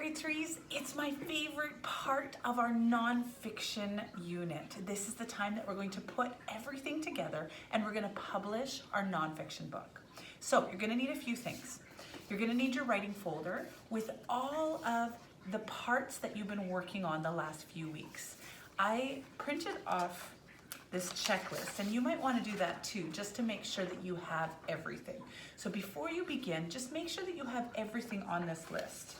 grade threes, it's my favorite part of our nonfiction unit. This is the time that we're going to put everything together and we're going to publish our nonfiction book. So you're going to need a few things. You're going to need your writing folder with all of the parts that you've been working on the last few weeks. I printed off this checklist, and you might want to do that too, just to make sure that you have everything. So before you begin, just make sure that you have everything on this list.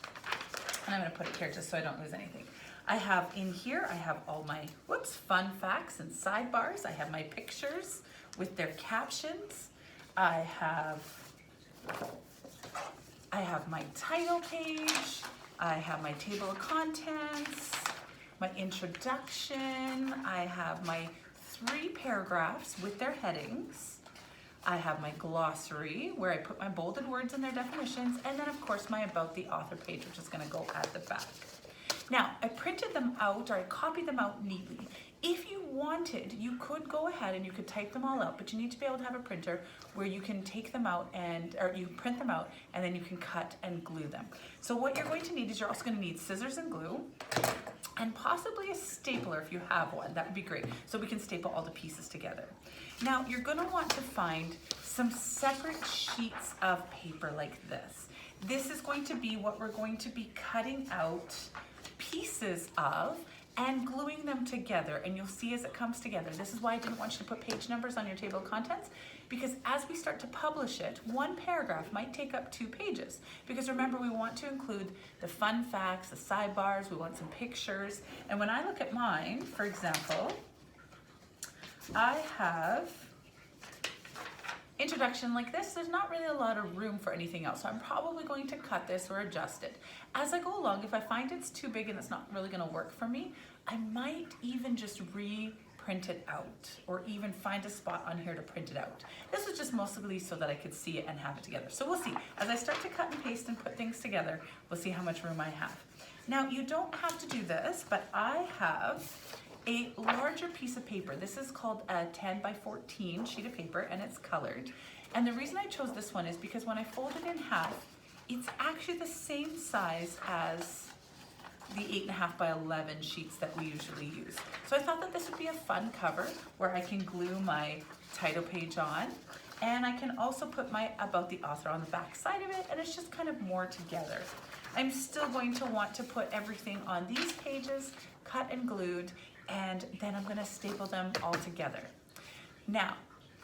And I'm going to put it here just so I don't lose anything. I have in here, I have all my fun facts and sidebars. I have my pictures with their captions. I have my title page. I have my table of contents, my introduction. I have my 3 paragraphs with their headings. I have my glossary where I put my bolded words and their definitions, and then of course my about the author page, which is going to go at the back. Now, I printed them out, or I copied them out neatly. If you wanted, you could go ahead and you could type them all out, but you need to be able to have a printer where you can take them out or you print them out and then you can cut and glue them. So what you're going to need is you're also going to need scissors and glue, and possibly a stapler if you have one. That would be great, so we can staple all the pieces together. Now, you're going to want to find some separate sheets of paper like this. This is going to be what we're going to be cutting out pieces of and gluing them together, and you'll see as it comes together. This is why I didn't want you to put page numbers on your table of contents, because as we start to publish it, one paragraph might take up 2 pages. Because remember, we want to include the fun facts, the sidebars, we want some pictures. And when I look at mine, for example, I have introduction like this. There's not really a lot of room for anything else, so I'm probably going to cut this or adjust it. As I go along, if I find it's too big and it's not really going to work for me, I might even just reprint it out, or even find a spot on here to print it out. This was just mostly so that I could see it and have it together. So we'll see. As I start to cut and paste and put things together, we'll see how much room I have. Now, you don't have to do this, but I have a larger piece of paper. This is called a 10 by 14 sheet of paper, and it's colored. And the reason I chose this one is because when I fold it in half, it's actually the same size as the 8.5 by 11 sheets that we usually use. So I thought that this would be a fun cover where I can glue my title page on, and I can also put my about the author on the back side of it, and it's just kind of more together. I'm still going to want to put everything on these pages, cut and glued, and then I'm going to staple them all together. Now,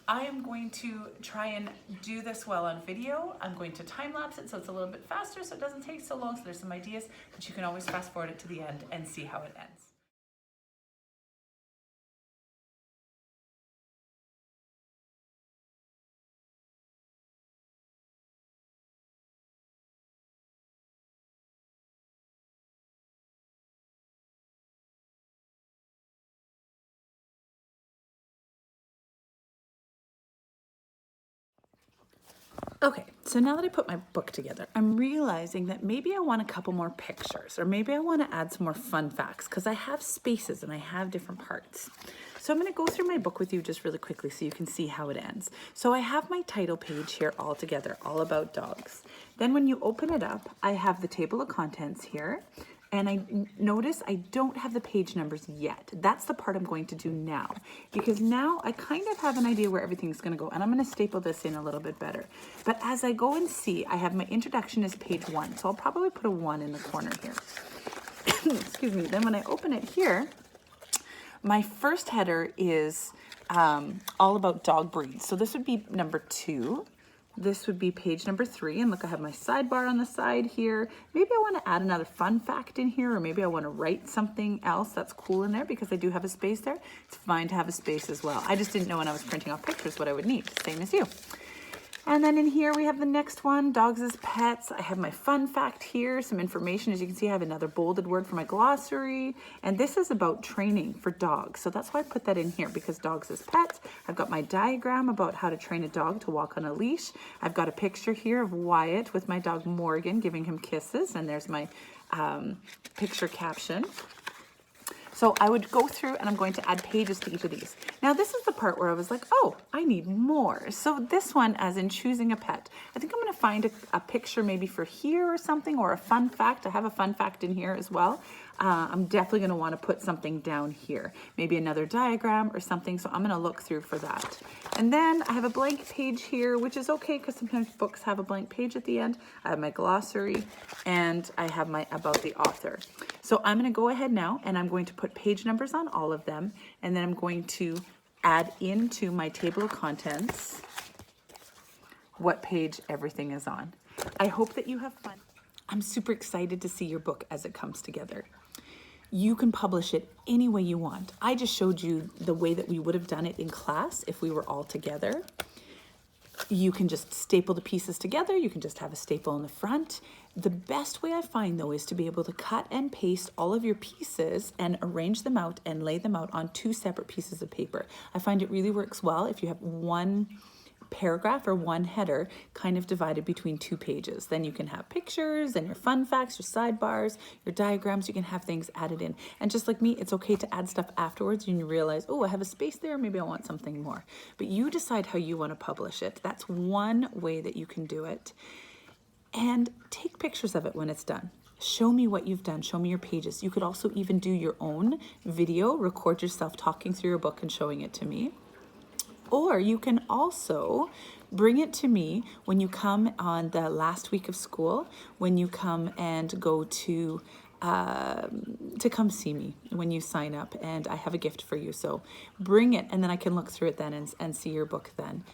I am going to try and do this well on video. I'm going to time lapse it so it's a little bit faster so it doesn't take so long. So there's some ideas, but you can always fast forward it to the end and see how it ends. Okay, so now that I put my book together, I'm realizing that maybe I want a couple more pictures, or maybe I want to add some more fun facts, because I have spaces and I have different parts. So I'm going to go through my book with you just really quickly so you can see how it ends. So I have my title page here all together, all about dogs. Then when you open it up, I have the table of contents here. And I notice I don't have the page numbers yet. That's the part I'm going to do now, because now I kind of have an idea where everything's going to go, and I'm going to staple this in a little bit better. But as I go and see, I have my introduction as page 1, so I'll probably put a 1 in the corner here. Excuse me. Then when I open it here, my first header is all about dog breeds. So this would be number 2. This would be page number 3, and look, I have my sidebar on the side here. Maybe I want to add another fun fact in here, or maybe I want to write something else that's cool in there because I do have a space there. It's fine to have a space as well. I just didn't know when I was printing off pictures what I would need, same as you. And then in here we have the next one, dogs as pets. I have my fun fact here, some information. As you can see, I have another bolded word for my glossary. And this is about training for dogs. So that's why I put that in here, because dogs as pets. I've got my diagram about how to train a dog to walk on a leash. I've got a picture here of Wyatt with my dog Morgan giving him kisses. And there's my picture caption. So I would go through and I'm going to add pages to each of these. Now this is the part where I was like, oh, I need more. So this one, as in choosing a pet, I think I'm gonna find a picture maybe for here or something, or a fun fact. I have a fun fact in here as well. I'm definitely gonna wanna put something down here, maybe another diagram or something. So I'm gonna look through for that. And then I have a blank page here, which is okay because sometimes books have a blank page at the end. I have my glossary and I have my about the author. So I'm gonna go ahead now and I'm going to put page numbers on all of them. And then I'm going to add into my table of contents what page everything is on. I hope that you have fun. I'm super excited to see your book as it comes together. You can publish it any way you want. I just showed you the way that we would have done it in class if we were all together. You can just staple the pieces together. You can just have a staple in the front. The best way I find though is to be able to cut and paste all of your pieces and arrange them out and lay them out on 2 separate pieces of paper. I find it really works well if you have one paragraph or one header kind of divided between 2 pages. Then you can have pictures and your fun facts, your sidebars, your diagrams. You can have things added in. And just like me, it's okay to add stuff afterwards and you realize, oh, I have a space there, maybe I want something more. But you decide how you want to publish it. That's one way that you can do it. And take pictures of it when it's done. Show me what you've done. Show me your pages. You could also even do your own video, record yourself talking through your book and showing it to me. Or you can also bring it to me when you come on the last week of school, when you come and go to come see me when you sign up, and I have a gift for you. So bring it and then I can look through it then and see your book then.